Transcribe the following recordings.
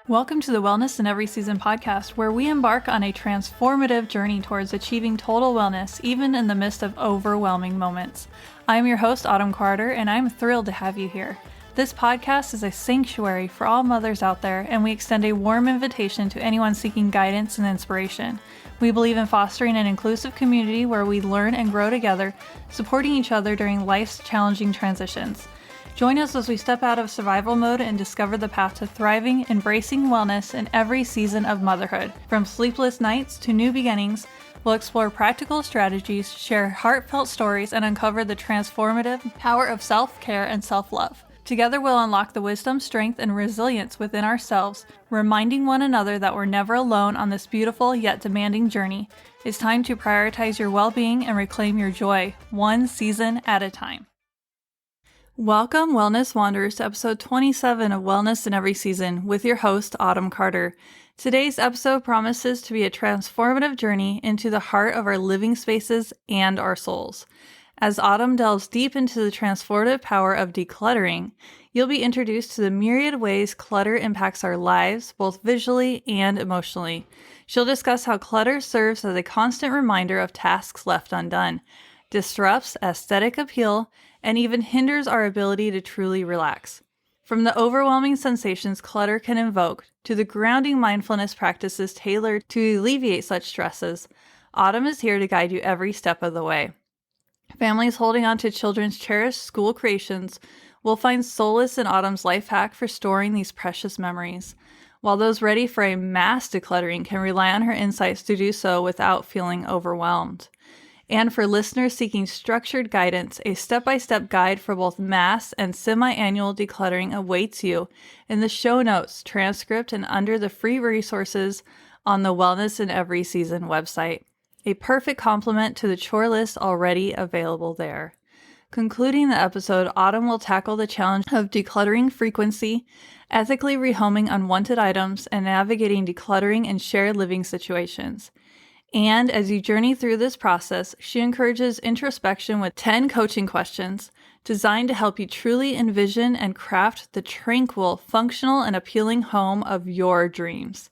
Welcome to the Wellness in Every Season podcast, where we embark on a transformative journey towards achieving total wellness, even in the midst of overwhelming moments. I'm your host, Autumn Carter, and I'm thrilled to have you here. This podcast is a sanctuary for all mothers out there, and we extend a warm invitation to anyone seeking guidance and inspiration. We believe in fostering an inclusive community where we learn and grow together, supporting each other during life's challenging transitions. Join us as we step out of survival mode and discover the path to thriving, embracing wellness in every season of motherhood. From sleepless nights to new beginnings, we'll explore practical strategies, share heartfelt stories, and uncover the transformative power of self-care and self-love. Together, we'll unlock the wisdom, strength, and resilience within ourselves, reminding one another that we're never alone on this beautiful yet demanding journey. It's time to prioritize your well-being and reclaim your joy, one season at a time. Welcome, Wellness Wanderers, to episode 27 of Wellness in Every Season with your host, Autumn Carter. Today's episode promises to be a transformative journey into the heart of our living spaces and our souls. As Autumn delves deep into the transformative power of decluttering, you'll be introduced to the myriad ways clutter impacts our lives, both visually and emotionally. She'll discuss how clutter serves as a constant reminder of tasks left undone, disrupts aesthetic appeal, and even hinders our ability to truly relax. From the overwhelming sensations clutter can invoke to the grounding mindfulness practices tailored to alleviate such stresses, Autumn is here to guide you every step of the way. Families holding on to children's cherished school creations will find solace in Autumn's life hack for storing these precious memories, while those ready for a mass decluttering can rely on her insights to do so without feeling overwhelmed. And for listeners seeking structured guidance, a step-by-step guide for both mass and semi-annual decluttering awaits you in the show notes, transcript, and under the free resources on the Wellness in Every Season website. A perfect complement to the chore list already available there. Concluding the episode, Autumn will tackle the challenge of decluttering frequency, ethically rehoming unwanted items, and navigating decluttering in shared living situations. And as you journey through this process, she encourages introspection with 10 coaching questions designed to help you truly envision and craft the tranquil, functional, and appealing home of your dreams.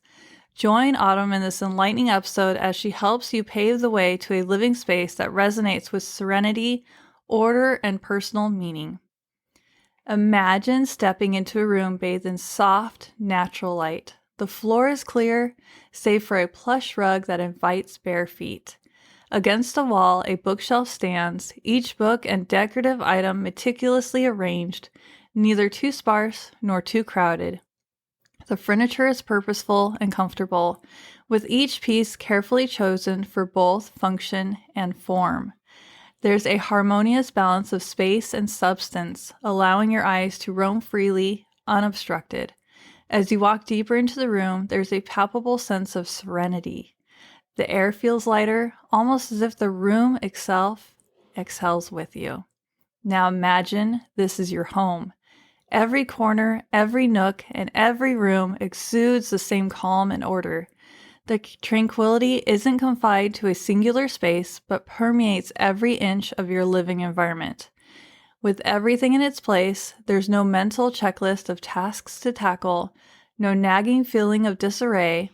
Join Autumn in this enlightening episode as she helps you pave the way to a living space that resonates with serenity, order, and personal meaning. Imagine stepping into a room bathed in soft, natural light. The floor is clear, save for a plush rug that invites bare feet. Against a wall, a bookshelf stands, each book and decorative item meticulously arranged, neither too sparse nor too crowded. The furniture is purposeful and comfortable, with each piece carefully chosen for both function and form. There's a harmonious balance of space and substance, allowing your eyes to roam freely, unobstructed. As you walk deeper into the room, there's a palpable sense of serenity. The air feels lighter, almost as if the room itself exhales with you. Now imagine this is your home. Every corner, every nook, and every room exudes the same calm and order. The tranquility isn't confined to a singular space, but permeates every inch of your living environment. With everything in its place, there's no mental checklist of tasks to tackle, no nagging feeling of disarray.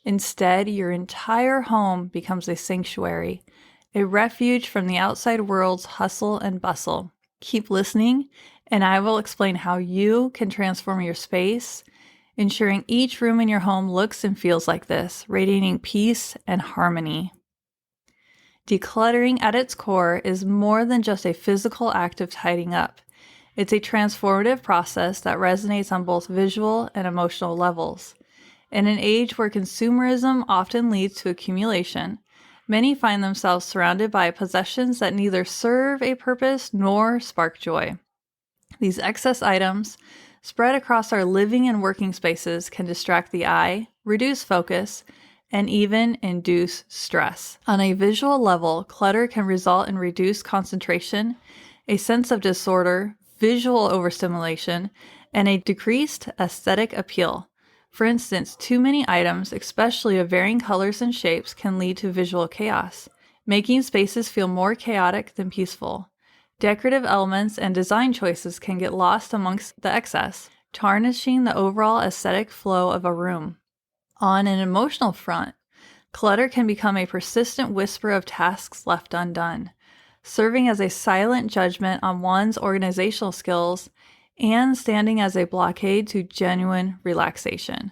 Instead, your entire home becomes a sanctuary, a refuge from the outside world's hustle and bustle. Keep listening, and I will explain how you can transform your space, ensuring each room in your home looks and feels like this, radiating peace and harmony. Decluttering at its core is more than just a physical act of tidying up. It's a transformative process that resonates on both visual and emotional levels. In an age where consumerism often leads to accumulation, many find themselves surrounded by possessions that neither serve a purpose nor spark joy. These excess items, spread across our living and working spaces, can distract the eye, reduce focus, and even induce stress. On a visual level, clutter can result in reduced concentration, a sense of disorder, visual overstimulation, and a decreased aesthetic appeal. For instance, too many items, especially of varying colors and shapes, can lead to visual chaos, making spaces feel more chaotic than peaceful. Decorative elements and design choices can get lost amongst the excess, tarnishing the overall aesthetic flow of a room. On an emotional front, clutter can become a persistent whisper of tasks left undone, serving as a silent judgment on one's organizational skills and standing as a blockade to genuine relaxation.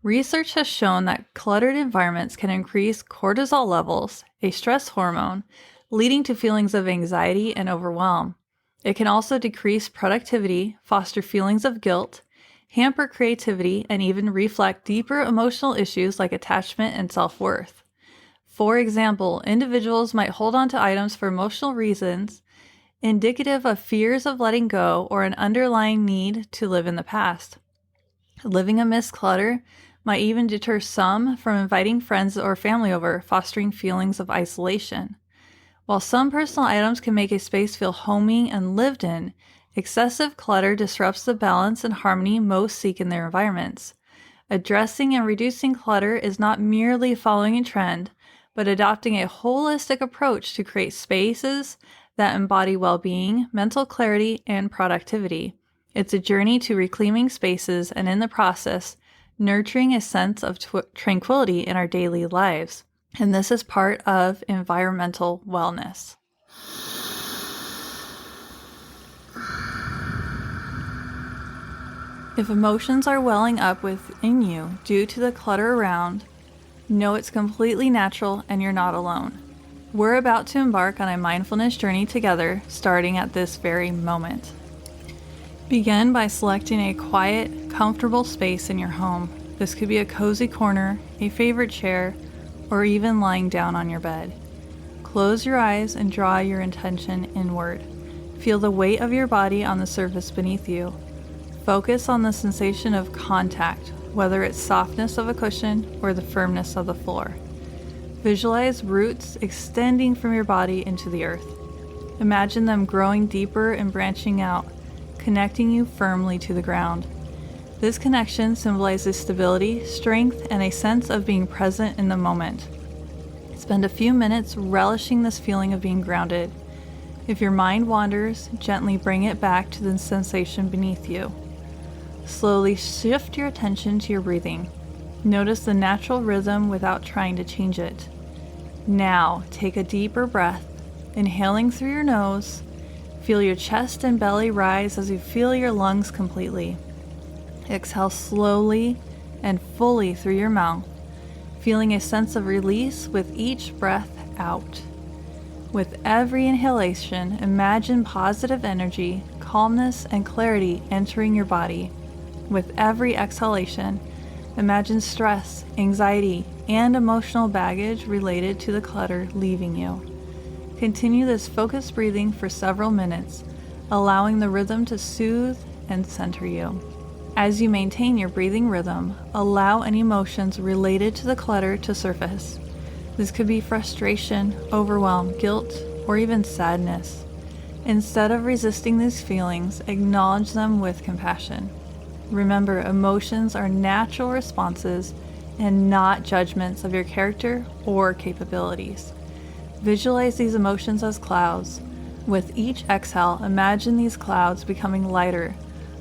Research has shown that cluttered environments can increase cortisol levels, a stress hormone, leading to feelings of anxiety and overwhelm. It can also decrease productivity, foster feelings of guilt, hamper creativity, and even reflect deeper emotional issues like attachment and self-worth. For example, individuals might hold on to items for emotional reasons, indicative of fears of letting go or an underlying need to live in the past. Living amidst clutter might even deter some from inviting friends or family over, fostering feelings of isolation. While some personal items can make a space feel homey and lived in, excessive clutter disrupts the balance and harmony most seek in their environments. Addressing and reducing clutter is not merely following a trend, but adopting a holistic approach to create spaces that embody well-being, mental clarity, and productivity. It's a journey to reclaiming spaces and, in the process, nurturing a sense of tranquility in our daily lives. And this is part of environmental wellness. If emotions are welling up within you due to the clutter around, know it's completely natural and you're not alone. We're about to embark on a mindfulness journey together, starting at this very moment. Begin by selecting a quiet, comfortable space in your home. This could be a cozy corner, a favorite chair, or even lying down on your bed. Close your eyes and draw your intention inward. Feel the weight of your body on the surface beneath you. Focus on the sensation of contact, whether it's softness of a cushion or the firmness of the floor. Visualize roots extending from your body into the earth. Imagine them growing deeper and branching out, connecting you firmly to the ground. This connection symbolizes stability, strength, and a sense of being present in the moment. Spend a few minutes relishing this feeling of being grounded. If your mind wanders, gently bring it back to the sensation beneath you. Slowly shift your attention to your breathing. Notice the natural rhythm without trying to change it. Now, take a deeper breath, inhaling through your nose. Feel your chest and belly rise as you fill your lungs completely. Exhale slowly and fully through your mouth, feeling a sense of release with each breath out. With every inhalation, imagine positive energy, calmness, and clarity entering your body. With every exhalation, imagine stress, anxiety, and emotional baggage related to the clutter leaving you. Continue this focused breathing for several minutes, allowing the rhythm to soothe and center you. As you maintain your breathing rhythm, allow any emotions related to the clutter to surface. This could be frustration, overwhelm, guilt, or even sadness. Instead of resisting these feelings, acknowledge them with compassion. Remember, emotions are natural responses and not judgments of your character or capabilities. Visualize these emotions as clouds. With each exhale, imagine these clouds becoming lighter,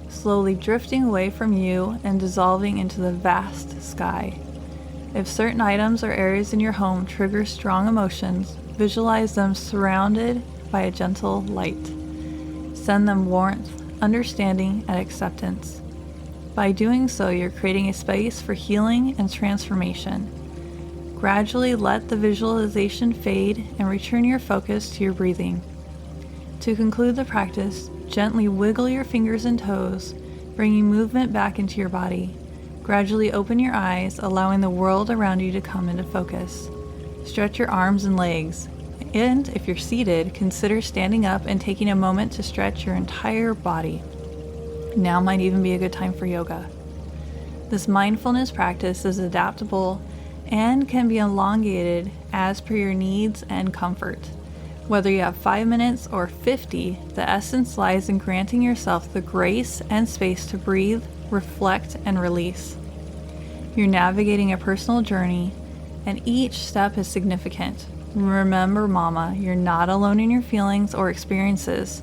slowly drifting away from you and dissolving into the vast sky. If certain items or areas in your home trigger strong emotions, visualize them surrounded by a gentle light. Send them warmth, understanding, and acceptance. By doing so, you're creating a space for healing and transformation. Gradually let the visualization fade and return your focus to your breathing. To conclude the practice, gently wiggle your fingers and toes, bringing movement back into your body. Gradually open your eyes, allowing the world around you to come into focus. Stretch your arms and legs, and if you're seated, consider standing up and taking a moment to stretch your entire body. Now might even be a good time for yoga. This mindfulness practice is adaptable and can be elongated as per your needs and comfort. Whether you have 5 minutes or 50, the essence lies in granting yourself the grace and space to breathe, reflect, and release. You're navigating a personal journey, and each step is significant. Remember, Mama, you're not alone in your feelings or experiences.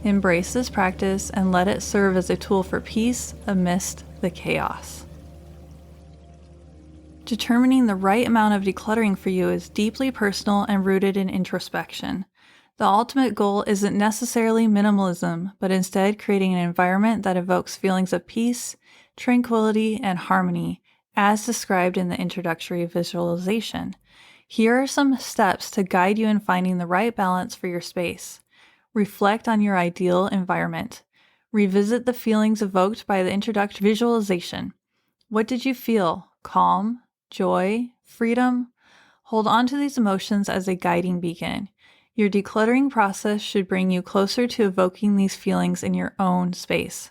Embrace this practice and let it serve as a tool for peace amidst the chaos. Determining the right amount of decluttering for you is deeply personal and rooted in introspection. The ultimate goal isn't necessarily minimalism, but instead creating an environment that evokes feelings of peace, tranquility, and harmony, as described in the introductory visualization. Here are some steps to guide you in finding the right balance for your space. Reflect on your ideal environment. Revisit the feelings evoked by the introductory visualization. What did you feel? Calm? Joy? Freedom? Hold on to these emotions as a guiding beacon. Your decluttering process should bring you closer to evoking these feelings in your own space.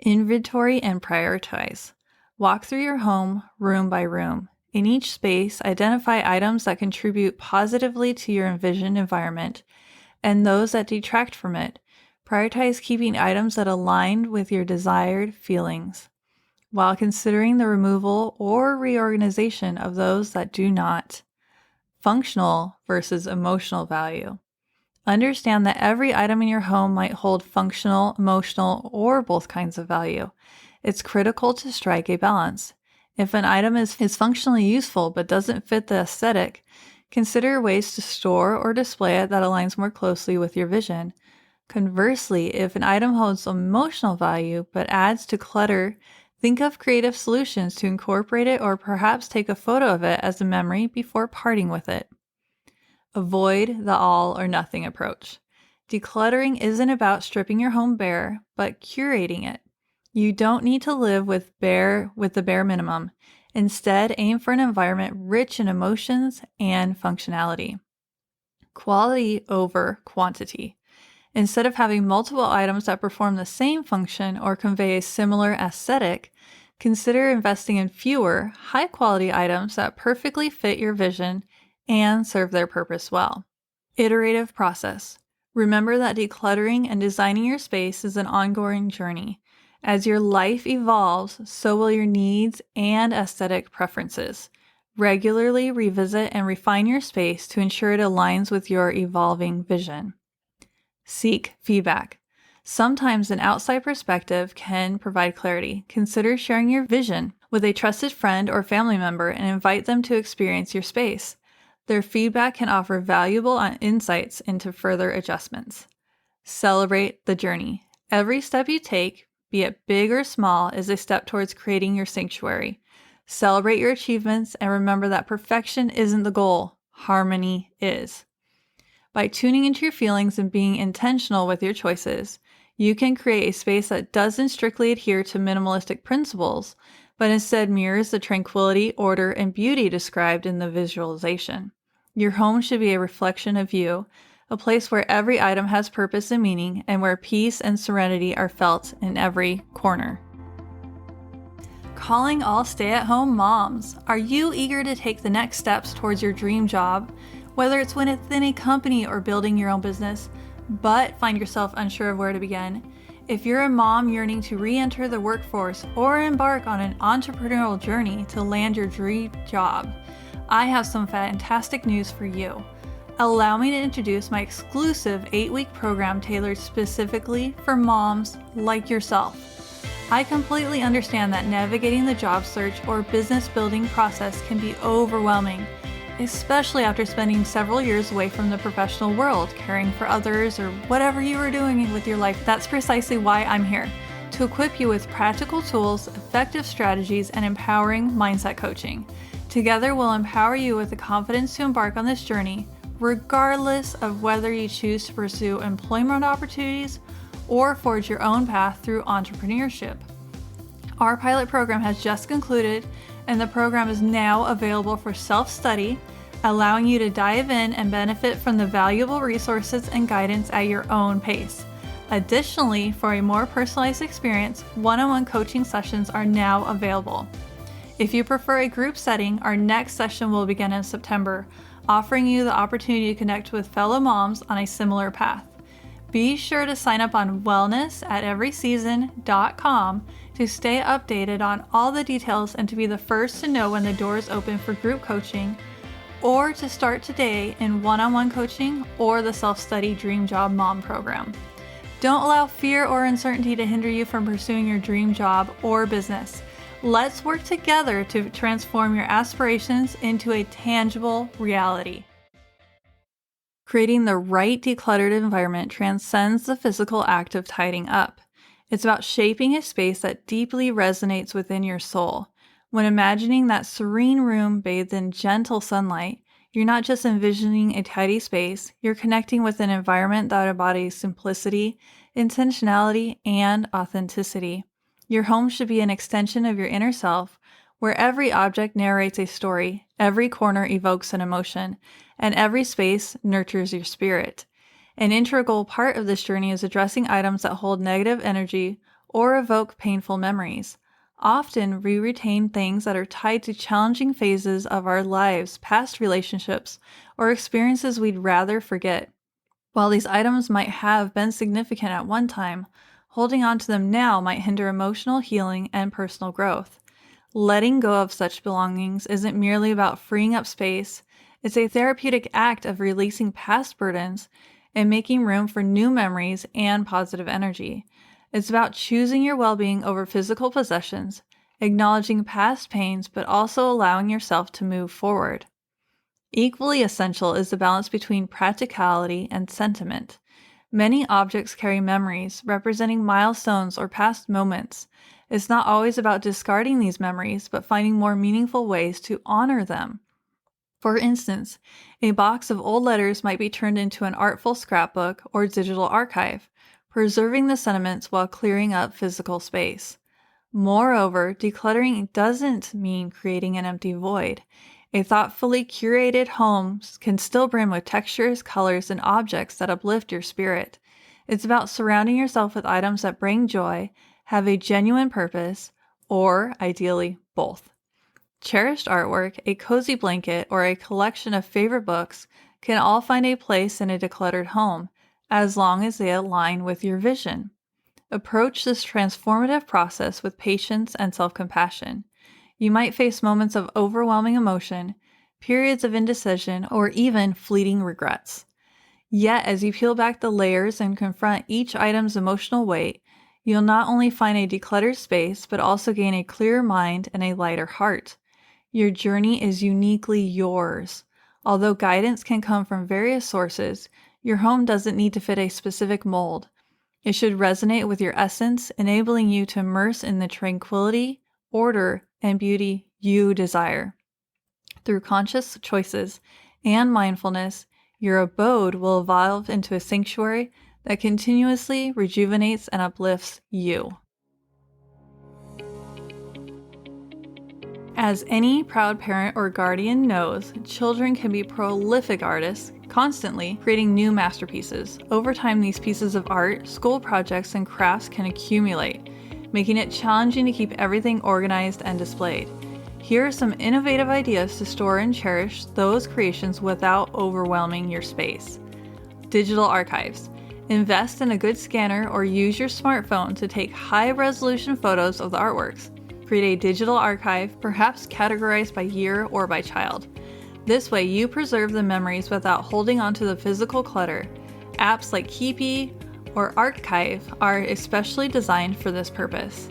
Inventory and prioritize. Walk through your home, room by room. In each space, identify items that contribute positively to your envisioned environment and those that detract from it. Prioritize keeping items that align with your desired feelings, while considering the removal or reorganization of those that do not. Functional versus emotional value. Understand that every item in your home might hold functional, emotional, or both kinds of value. It's critical to strike a balance. If an item is functionally useful but doesn't fit the aesthetic, consider ways to store or display it that aligns more closely with your vision. Conversely, if an item holds emotional value but adds to clutter, think of creative solutions to incorporate it or perhaps take a photo of it as a memory before parting with it. Avoid the all or nothing approach. Decluttering isn't about stripping your home bare, but curating it. You don't need to live with the bare minimum. Instead, aim for an environment rich in emotions and functionality. Quality over quantity. Instead of having multiple items that perform the same function or convey a similar aesthetic, consider investing in fewer, high-quality items that perfectly fit your vision and serve their purpose well. Iterative process. Remember that decluttering and designing your space is an ongoing journey. As your life evolves, so will your needs and aesthetic preferences. Regularly revisit and refine your space to ensure it aligns with your evolving vision. Seek feedback. Sometimes an outside perspective can provide clarity. Consider sharing your vision with a trusted friend or family member and invite them to experience your space. Their feedback can offer valuable insights into further adjustments. Celebrate the journey. Every step you take, be it big or small, is a step towards creating your sanctuary. Celebrate your achievements and remember that perfection isn't the goal. Harmony is. By tuning into your feelings and being intentional with your choices, you can create a space that doesn't strictly adhere to minimalistic principles, but instead mirrors the tranquility, order, and beauty described in the visualization. Your home should be a reflection of you, a place where every item has purpose and meaning, and where peace and serenity are felt in every corner. Calling all stay-at-home moms. Are you eager to take the next steps towards your dream job? Whether it's within a company or building your own business, but find yourself unsure of where to begin. If you're a mom yearning to re-enter the workforce or embark on an entrepreneurial journey to land your dream job, I have some fantastic news for you. Allow me to introduce my exclusive 8-week program tailored specifically for moms like yourself. I completely understand that navigating the job search or business building process can be overwhelming, especially after spending several years away from the professional world, caring for others, or whatever you are doing with your life. That's precisely why I'm here, to equip you with practical tools, effective strategies, and empowering mindset coaching. Together, we'll empower you with the confidence to embark on this journey, regardless of whether you choose to pursue employment opportunities or forge your own path through entrepreneurship. Our pilot program has just concluded, and the program is now available for self-study, allowing you to dive in and benefit from the valuable resources and guidance at your own pace. Additionally, for a more personalized experience, one-on-one coaching sessions are now available. If you prefer a group setting, our next session will begin in September, offering you the opportunity to connect with fellow moms on a similar path. Be sure to sign up on wellness@everyseason.com to stay updated on all the details and to be the first to know when the doors open for group coaching or to start today in one-on-one coaching or the Self-Study Dream Job Mom program. Don't allow fear or uncertainty to hinder you from pursuing your dream job or business. Let's work together to transform your aspirations into a tangible reality. Creating the right decluttered environment transcends the physical act of tidying up. It's about shaping a space that deeply resonates within your soul. When imagining that serene room bathed in gentle sunlight, you're not just envisioning a tidy space, you're connecting with an environment that embodies simplicity, intentionality, and authenticity. Your home should be an extension of your inner self, where every object narrates a story, every corner evokes an emotion, and every space nurtures your spirit. An integral part of this journey is addressing items that hold negative energy or evoke painful memories. Often, we retain things that are tied to challenging phases of our lives, past relationships, or experiences we'd rather forget. While these items might have been significant at one time, holding on to them now might hinder emotional healing and personal growth. Letting go of such belongings isn't merely about freeing up space, it's a therapeutic act of releasing past burdens and making room for new memories and positive energy. It's about choosing your well-being over physical possessions, acknowledging past pains, but also allowing yourself to move forward. Equally essential is the balance between practicality and sentiment. Many objects carry memories, representing milestones or past moments. It's not always about discarding these memories, but finding more meaningful ways to honor them. For instance, a box of old letters might be turned into an artful scrapbook or digital archive, preserving the sentiments while clearing up physical space. Moreover, decluttering doesn't mean creating an empty void. A thoughtfully curated home can still brim with textures, colors, and objects that uplift your spirit. It's about surrounding yourself with items that bring joy, have a genuine purpose, or ideally, both. Cherished artwork, a cozy blanket, or a collection of favorite books can all find a place in a decluttered home, as long as they align with your vision. Approach this transformative process with patience and self-compassion. You might face moments of overwhelming emotion, periods of indecision, or even fleeting regrets. Yet, as you peel back the layers and confront each item's emotional weight, you'll not only find a decluttered space, but also gain a clearer mind and a lighter heart. Your journey is uniquely yours. Although guidance can come from various sources, your home doesn't need to fit a specific mold. It should resonate with your essence, enabling you to immerse in the tranquility, order, and beauty you desire. Through conscious choices and mindfulness, your abode will evolve into a sanctuary that continuously rejuvenates and uplifts you. As any proud parent or guardian knows, children can be prolific artists, constantly creating new masterpieces. Over time, these pieces of art, school projects, and crafts can accumulate, making it challenging to keep everything organized and displayed. Here are some innovative ideas to store and cherish those creations without overwhelming your space. Digital archives. Invest in a good scanner or use your smartphone to take high-resolution photos of the artworks. Create a digital archive, perhaps categorized by year or by child. This way, you preserve the memories without holding onto the physical clutter. Apps like Keepy or Archive are especially designed for this purpose.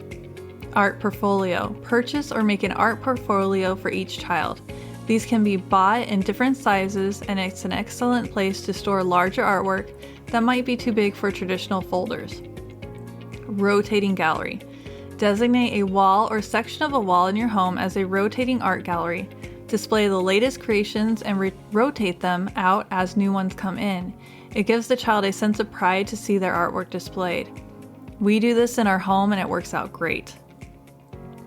Art portfolio. Purchase or make an art portfolio for each child. These can be bought in different sizes, and it's an excellent place to store larger artwork that might be too big for traditional folders. Rotating gallery. Designate a wall or section of a wall in your home as a rotating art gallery. Display the latest creations and rotate them out as new ones come in. It gives the child a sense of pride to see their artwork displayed. We do this in our home and it works out great.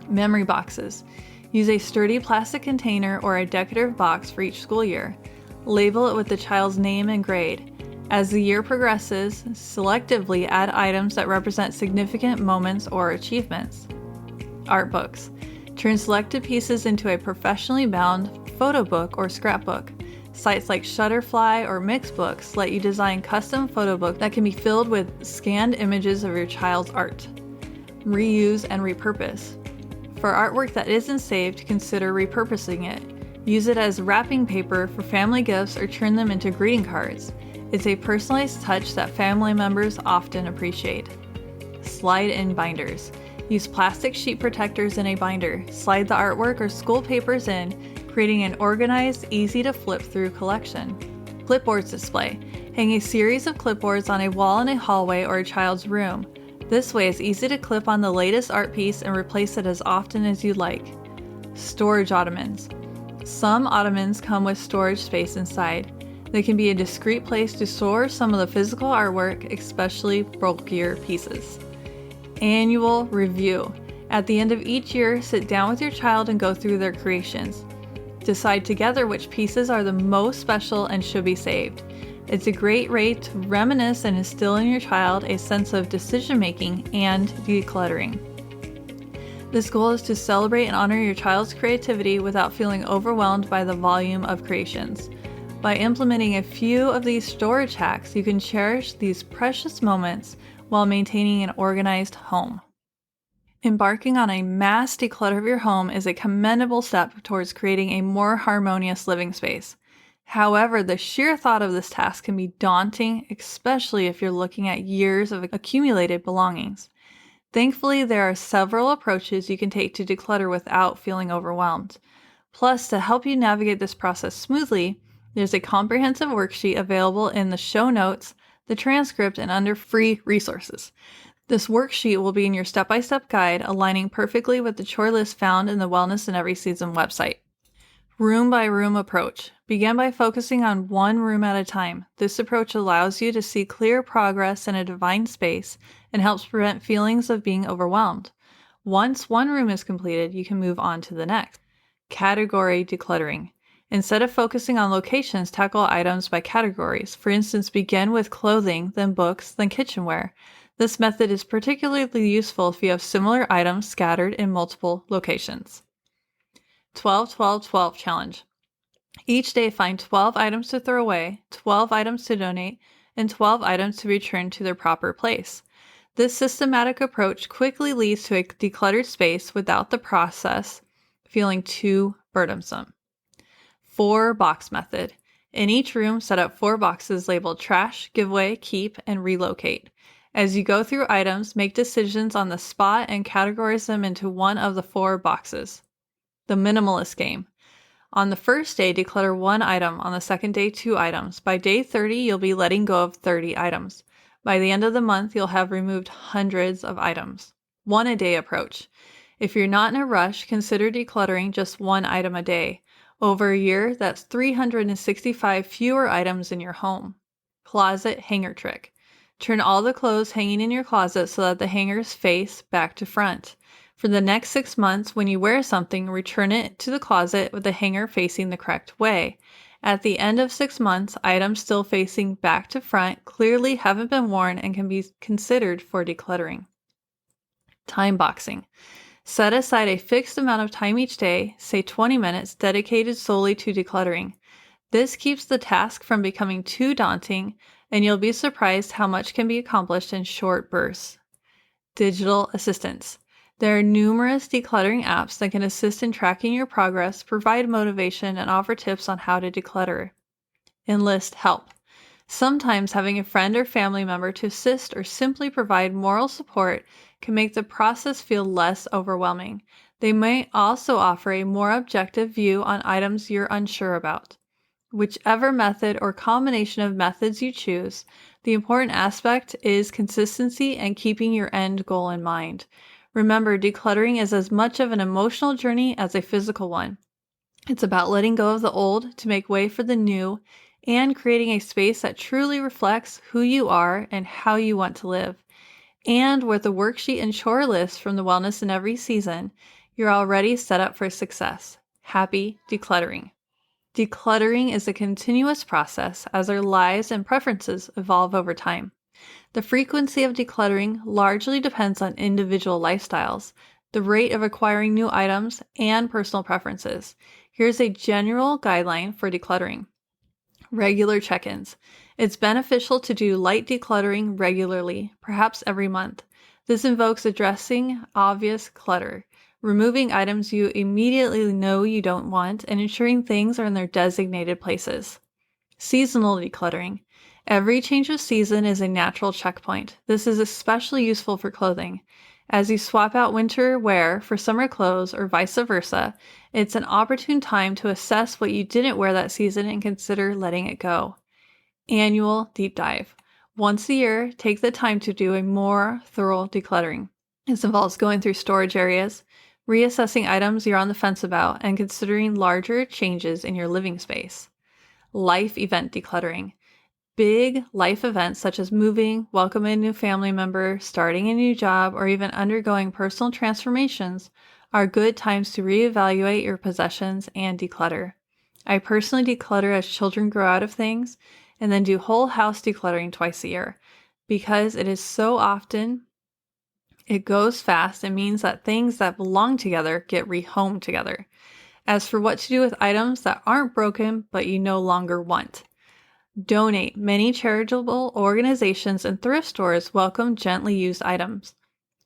Memory boxes. Use a sturdy plastic container or a decorative box for each school year. Label it with the child's name and grade. As the year progresses, selectively add items that represent significant moments or achievements. Art books. Turn selected pieces into a professionally bound photo book or scrapbook. Sites like Shutterfly or Mixbooks let you design custom photo books that can be filled with scanned images of your child's art. Reuse and repurpose. For artwork that isn't saved, consider repurposing it. Use it as wrapping paper for family gifts or turn them into greeting cards. It's a personalized touch that family members often appreciate. Slide-in binders. Use plastic sheet protectors in a binder. Slide the artwork or school papers in, creating an organized, easy-to-flip-through collection. Clipboards display. Hang a series of clipboards on a wall in a hallway or a child's room. This way it's easy to clip on the latest art piece and replace it as often as you'd like. Storage ottomans. Some ottomans come with storage space inside. They can be a discreet place to store some of the physical artwork, especially bulkier pieces. Annual review. At the end of each year, sit down with your child and go through their creations. Decide together which pieces are the most special and should be saved. It's a great way to reminisce and instill in your child a sense of decision-making and decluttering. This goal is to celebrate and honor your child's creativity without feeling overwhelmed by the volume of creations. By implementing a few of these storage hacks, you can cherish these precious moments while maintaining an organized home. Embarking on a mass declutter of your home is a commendable step towards creating a more harmonious living space. However, the sheer thought of this task can be daunting, especially if you're looking at years of accumulated belongings. Thankfully, there are several approaches you can take to declutter without feeling overwhelmed. Plus, to help you navigate this process smoothly, there's a comprehensive worksheet available in the show notes, the transcript, and under free resources. This worksheet will be in your step-by-step guide, aligning perfectly with the chore list found in the Wellness in Every Season website. Room by room approach. Begin by focusing on one room at a time. This approach allows you to see clear progress in a defined space and helps prevent feelings of being overwhelmed. Once one room is completed, you can move on to the next. Category decluttering. Instead of focusing on locations, tackle items by categories. For instance, begin with clothing, then books, then kitchenware. This method is particularly useful if you have similar items scattered in multiple locations. 12-12-12 challenge. Each day find 12 items to throw away, 12 items to donate, and 12 items to return to their proper place. This systematic approach quickly leads to a decluttered space without the process feeling too burdensome. 4-box method. In each room, set up 4 boxes labeled trash, giveaway, keep, and relocate. As you go through items, make decisions on the spot and categorize them into one of the 4 boxes. The minimalist game. On the first day, declutter 1 item. On the second day, 2 items. By day 30, you'll be letting go of 30 items. By the end of the month, you'll have removed hundreds of items. 1 a day approach. If you're not in a rush, consider decluttering just 1 item a day. Over a year, that's 365 fewer items in your home. Closet hanger trick. Turn all the clothes hanging in your closet so that the hangers face back to front. For the next 6 months, when you wear something, return it to the closet with the hanger facing the correct way. At the end of 6 months, items still facing back to front clearly haven't been worn and can be considered for decluttering. Time boxing. Set aside a fixed amount of time each day, say 20 minutes, dedicated solely to decluttering. This keeps the task from becoming too daunting, and you'll be surprised how much can be accomplished in short bursts. Digital assistance. There are numerous decluttering apps that can assist in tracking your progress, provide motivation, and offer tips on how to declutter. Enlist help. Sometimes having a friend or family member to assist or simply provide moral support can make the process feel less overwhelming. They may also offer a more objective view on items you're unsure about. Whichever method or combination of methods you choose, the important aspect is consistency and keeping your end goal in mind. Remember, decluttering is as much of an emotional journey as a physical one. It's about letting go of the old to make way for the new and creating a space that truly reflects who you are and how you want to live. And with the worksheet and chore list from the Wellness in Every Season, you're already set up for success. Happy decluttering. Decluttering is a continuous process as our lives and preferences evolve over time. The frequency of decluttering largely depends on individual lifestyles, the rate of acquiring new items, and personal preferences. Here's a general guideline for decluttering. Regular check-ins. It's beneficial to do light decluttering regularly, perhaps every month. This invokes addressing obvious clutter. removing items you immediately know you don't want, and ensuring things are in their designated places. Seasonal decluttering. Every change of season is a natural checkpoint. This is especially useful for clothing. As you swap out winter wear for summer clothes or vice versa, it's an opportune time to assess what you didn't wear that season and consider letting it go. Annual deep dive. Once a year, take the time to do a more thorough decluttering. This involves going through storage areas, reassessing items you're on the fence about, and considering larger changes in your living space. Life event decluttering. Big life events such as moving, welcoming a new family member, starting a new job, or even undergoing personal transformations are good times to reevaluate your possessions and declutter. I personally declutter as children grow out of things and then do whole house decluttering twice a year. Because it is so often, it goes fast and means that things that belong together get rehomed together. As for what to do with items that aren't broken but you no longer want. Donate. Many charitable organizations and thrift stores welcome gently used items.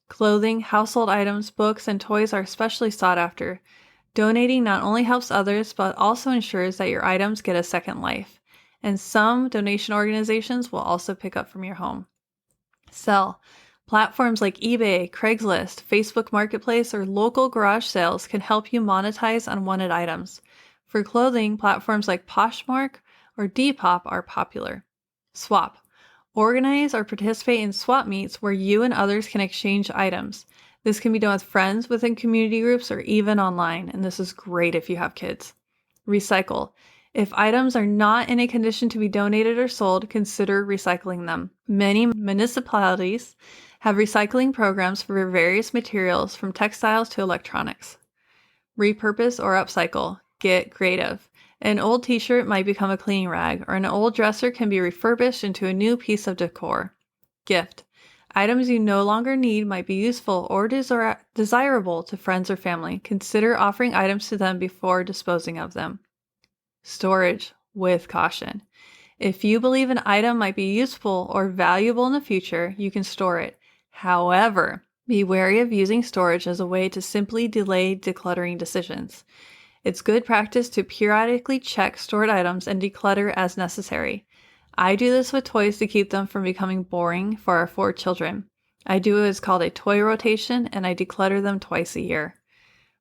Clothing, household items, books, and toys are especially sought after. Donating not only helps others, but also ensures that your items get a second life. And some donation organizations will also pick up from your home. Sell. Platforms like eBay, Craigslist, Facebook Marketplace, or local garage sales can help you monetize unwanted items. For clothing, platforms like Poshmark or Depop are popular. Swap. Organize or participate in swap meets where you and others can exchange items. This can be done with friends within community groups or even online, and this is great if you have kids. Recycle. If items are not in a condition to be donated or sold, consider recycling them. Many municipalities have recycling programs for various materials from textiles to electronics. Repurpose or upcycle. Get creative. An old t-shirt might become a cleaning rag, or an old dresser can be refurbished into a new piece of decor. Gift. Items you no longer need might be useful or desirable to friends or family. Consider offering items to them before disposing of them. Storage with caution. If you believe an item might be useful or valuable in the future, you can store it. However, be wary of using storage as a way to simply delay decluttering decisions. It's good practice to periodically check stored items and declutter as necessary. I do this with toys to keep them from becoming boring for our 4 children. I do what is called a toy rotation, and I declutter them twice a year.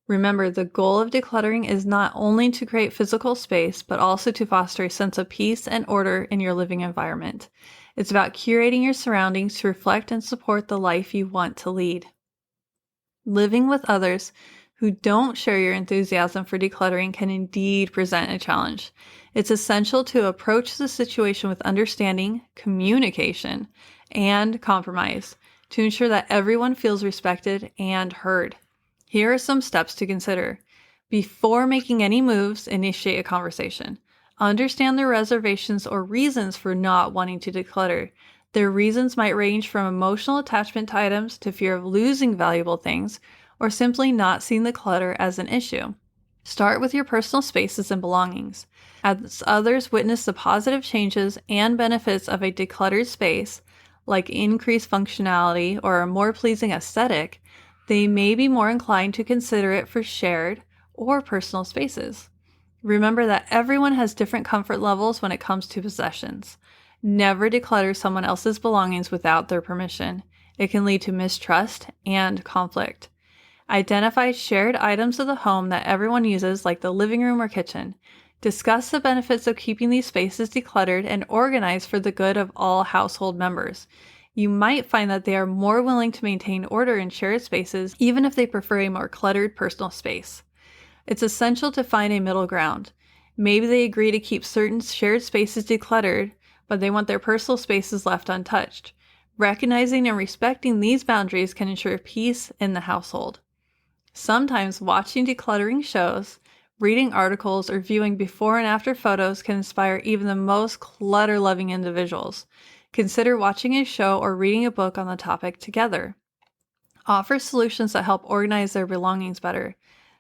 Remember, the goal of decluttering is not only to create physical space, but also to foster a sense of peace and order in your living environment. It's about curating your surroundings to reflect and support the life you want to lead. Living with others who don't share your enthusiasm for decluttering can indeed present a challenge. It's essential to approach the situation with understanding, communication, and compromise to ensure that everyone feels respected and heard. Here are some steps to consider. Before making any moves, initiate a conversation. Understand their reservations or reasons for not wanting to declutter. Their reasons might range from emotional attachment to items to fear of losing valuable things, or simply not seeing the clutter as an issue. Start with your personal spaces and belongings. As others witness the positive changes and benefits of a decluttered space, like increased functionality or a more pleasing aesthetic, they may be more inclined to consider it for shared or personal spaces. Remember that everyone has different comfort levels when it comes to possessions. Never declutter someone else's belongings without their permission. It can lead to mistrust and conflict. Identify shared items of the home that everyone uses, like the living room or kitchen. Discuss the benefits of keeping these spaces decluttered and organized for the good of all household members. You might find that they are more willing to maintain order in shared spaces, even if they prefer a more cluttered personal space. It's essential to find a middle ground. Maybe they agree to keep certain shared spaces decluttered, but they want their personal spaces left untouched. Recognizing and respecting these boundaries can ensure peace in the household. Sometimes watching decluttering shows, reading articles, or viewing before and after photos can inspire even the most clutter-loving individuals. Consider watching a show or reading a book on the topic together. Offer solutions that help organize their belongings better.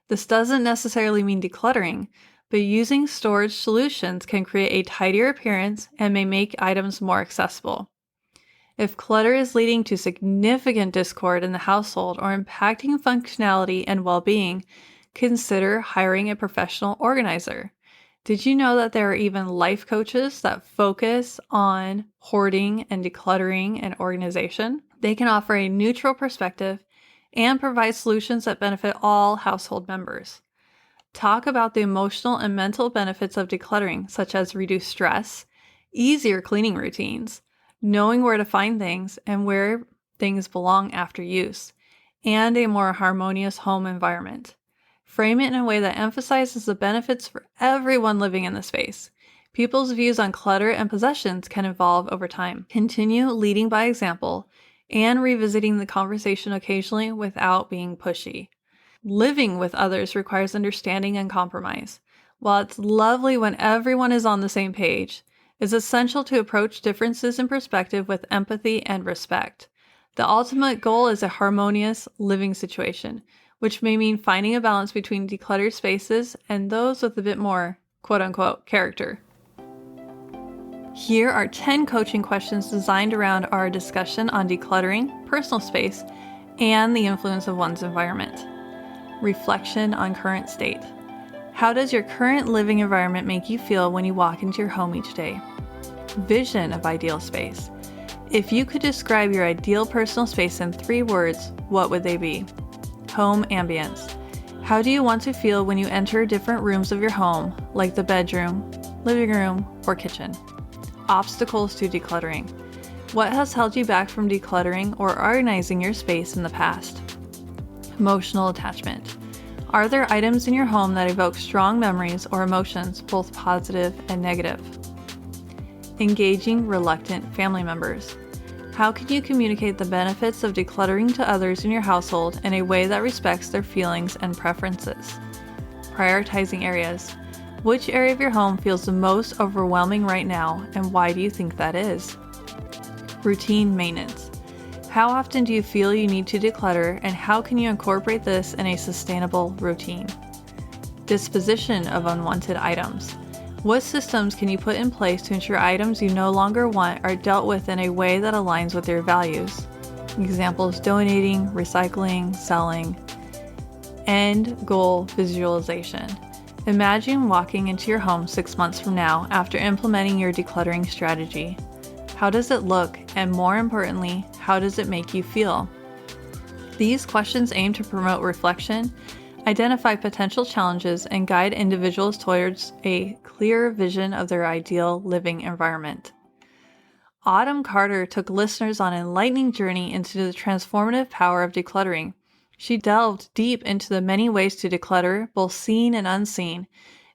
This doesn't necessarily mean decluttering, but using storage solutions can create a tidier appearance and may make items more accessible. If clutter is leading to significant discord in the household or impacting functionality and well-being, consider hiring a professional organizer. Did you know that there are even life coaches that focus on hoarding and decluttering and organization? They can offer a neutral perspective and provide solutions that benefit all household members. Talk about the emotional and mental benefits of decluttering, such as reduced stress, easier cleaning routines, knowing where to find things and where things belong after use, and a more harmonious home environment. Frame it in a way that emphasizes the benefits for everyone living in the space. People's views on clutter and possessions can evolve over time. Continue leading by example and revisiting the conversation occasionally without being pushy. Living with others requires understanding and compromise. While it's lovely when everyone is on the same page, it's essential to approach differences in perspective with empathy and respect. The ultimate goal is a harmonious living situation, which may mean finding a balance between decluttered spaces and those with a bit more, quote-unquote, character. Here are 10 coaching questions designed around our discussion on decluttering, personal space, and the influence of one's environment. Reflection on current state. How does your current living environment make you feel when you walk into your home each day? Vision of ideal space. If you could describe your ideal personal space in 3 words, what would they be? Home ambience. How do you want to feel when you enter different rooms of your home, like the bedroom, living room, or kitchen? Obstacles to decluttering. What has held you back from decluttering or organizing your space in the past? Emotional attachment. Are there items in your home that evoke strong memories or emotions, both positive and negative? Engaging reluctant family members. How can you communicate the benefits of decluttering to others in your household in a way that respects their feelings and preferences? Prioritizing areas. Which area of your home feels the most overwhelming right now, and why do you think that is? Routine maintenance. How often do you feel you need to declutter, and how can you incorporate this in a sustainable routine? Disposition of unwanted items. What systems can you put in place to ensure items you no longer want are dealt with in a way that aligns with your values? Examples: donating, recycling, selling. End goal visualization. Imagine walking into your home 6 months from now after implementing your decluttering strategy. How does it look? And more importantly, how does it make you feel? These questions aim to promote reflection, identify potential challenges, and guide individuals towards a clear vision of their ideal living environment. Autumn Carter took listeners on an enlightening journey into the transformative power of decluttering. She delved deep into the many ways to declutter, both seen and unseen,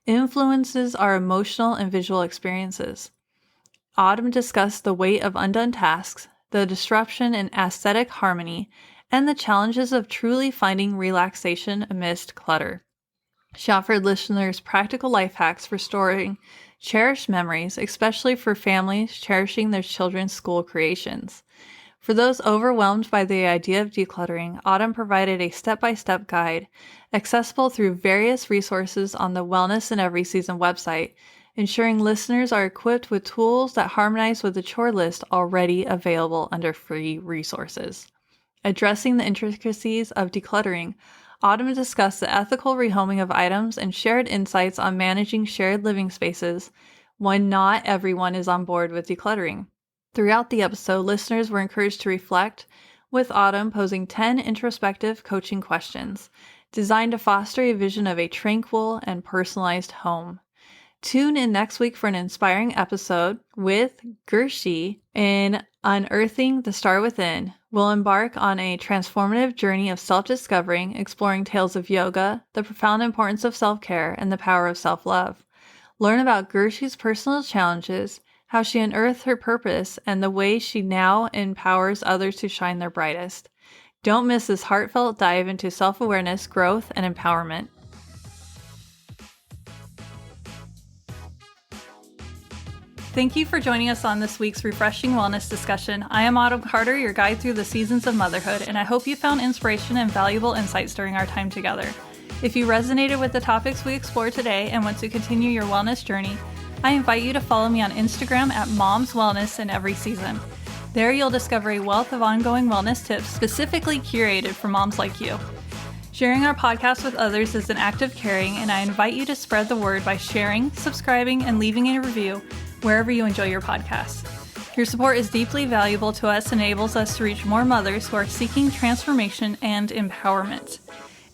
influences our emotional and visual experiences. Autumn discussed the weight of undone tasks, the disruption in aesthetic harmony, and the challenges of truly finding relaxation amidst clutter. She offered listeners practical life hacks for storing cherished memories, especially for families cherishing their children's school creations. For those overwhelmed by the idea of decluttering, Autumn provided a step-by-step guide, accessible through various resources on the Wellness in Every Season website, ensuring listeners are equipped with tools that harmonize with the chore list already available under free resources. Addressing the intricacies of decluttering, Autumn discussed the ethical rehoming of items and shared insights on managing shared living spaces when not everyone is on board with decluttering. Throughout the episode, listeners were encouraged to reflect, with Autumn posing 10 introspective coaching questions designed to foster a vision of a tranquil and personalized home. Tune in next week for an inspiring episode with Ggrishi in Unearthing the Star Within. We'll embark on a transformative journey of self-discovering, exploring tales of yoga, the profound importance of self-care, and the power of self-love. Learn about Ggrishi's personal challenges, how she unearthed her purpose, and the way she now empowers others to shine their brightest. Don't miss this heartfelt dive into self-awareness, growth, and empowerment. Thank you for joining us on this week's refreshing wellness discussion. I am Autumn Carter, your guide through the seasons of motherhood, and I hope you found inspiration and valuable insights during our time together. If you resonated with the topics we explored today and want to continue your wellness journey, I invite you to follow me on Instagram at Mom's Wellness in Every Season. There you'll discover a wealth of ongoing wellness tips specifically curated for moms like you. Sharing our podcast with others is an act of caring, and I invite you to spread the word by sharing, subscribing, and leaving a review wherever you enjoy your podcast. Your support is deeply valuable to us and enables us to reach more mothers who are seeking transformation and empowerment.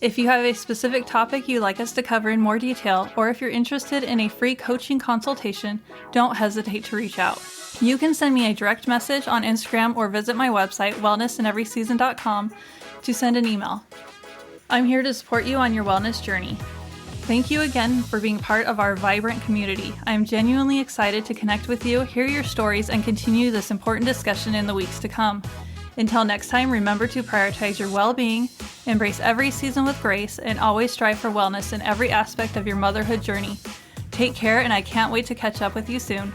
If you have a specific topic you'd like us to cover in more detail, or if you're interested in a free coaching consultation, don't hesitate to reach out. You can send me a direct message on Instagram or visit my website, wellnessineveryseason.com, to send an email. I'm here to support you on your wellness journey. Thank you again for being part of our vibrant community. I am genuinely excited to connect with you, hear your stories, and continue this important discussion in the weeks to come. Until next time, remember to prioritize your well-being, embrace every season with grace, and always strive for wellness in every aspect of your motherhood journey. Take care, and I can't wait to catch up with you soon.